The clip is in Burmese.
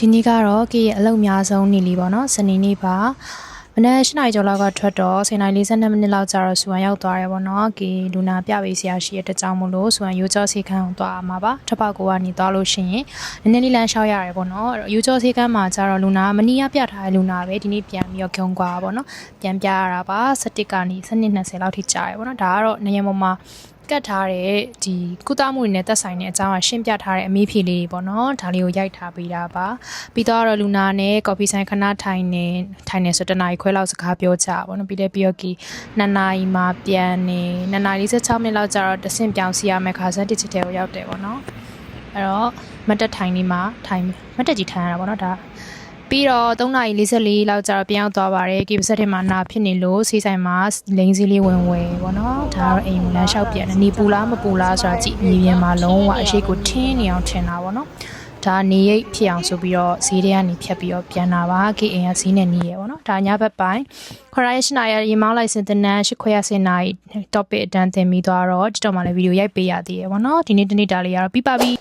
ဒီနေ့ကတော့ကေရဲ့အလုံများဆုံးနေလီပေါ့နော်စနေနေ့ပါမနက်၈နာရီကျော်လောက်ကထွက်တော့10:42မိနစ်လောက်ကြာတော့စူဝမ်ရောက်သွားတယ်ပေါ့နော်ကေလူနာပြပေးဆရာရှိတဲ့တကြောင်မို့လို့စူဝမ်ရိုးကြောဆေးခန်းကိုသွားမှာပါထပ်ပေါက်ကိုကနေသွားလို့ရှိရင်နည်းနည်းလေးလမ်းလျှောက်ရတယ်ပေါ့နော်ရိုးကြောဆေးခန်းမှာကြာတော့လူနာမနီးရပြထားတဲ့လူနာပဲဒီနေ့ပြန်ပြီးတော့ဂုံကွာပေါ့နော်ပြန်ပြရတာပါ17ကနေ20လောက်ထိကြာရပေါ့နော်ဒါကတော့နေရာပေါ်မှာကတ်ထားတဲ့ဒီကုသမှုတွေနဲ့သက်ဆိုင်တဲ့အကြောင်းအရှင်းပြထားတဲ့အမေးဖြေလေးပေါ့နော်ဒါလေးကိုရိုက်ထားပေးတာပါပြီးတော့လူနာနဲ့ကော်ဖီဆိုင်ခဏထိုင်နေဆိုတနားရီခွဲလောက်စကားပြောကြပါပေါ့နော်ပြီးတော့ကီ2နာရီမှပြန်နေ2နာရီ16မိနစ်လောက်ကြာတော့တဆင့်ပြောင်းစီရမယ်ခါဆက်တစ်ချက်တည်းကိုရောက်တယ်ပေါ့နော်အဲ့တော့မတ်တက်ထိုင်နေမှာထိုင်မတ်တက်ကြီးထိုင်ရတာပေါ့နော်ဒါပြီးတော့3:44လောက်ကြာတော့ပြန်ရောက်သွားပါတယ်ကေပစက်ထဲမှာနာဖြစ်နေလို့စီးဆိုင်မှာလိန်စည်းလေးဝင်ဝယ်ပေါ့နော်ဒါတော့အိမ်လမ်းလျှောက်ပြန်နေပူလားမပူလားဆိုတာကြည့်မြေပြင်မှာလုံးဝအရှိကိုထင်းနေအောင်ထင်တာပေါ့နော်ဒါနေရိပ်ဖြစ်အောင်ဆိုပြီးတော့ဈေးထဲကနေဖြတ်ပြီးတော့ပြန်လာပါကေအိမ်ကဈေးနဲ့နေရပေါ့နော်ဒါညဘက်ပိုင်းခေါ်ရရှနာရရေမောင်းလိုက်စင်တနန်း8ခွဲရစင်နာရီ topic အတန်းသင်ပြီးသွားတော့ဒီတော့မှလည်းဗီဒီယိုရိုက်ပေးရသေးရပေါ့နော်ဒီနေ့တနေ့တားလေးရတော့ပြီးပါပြီ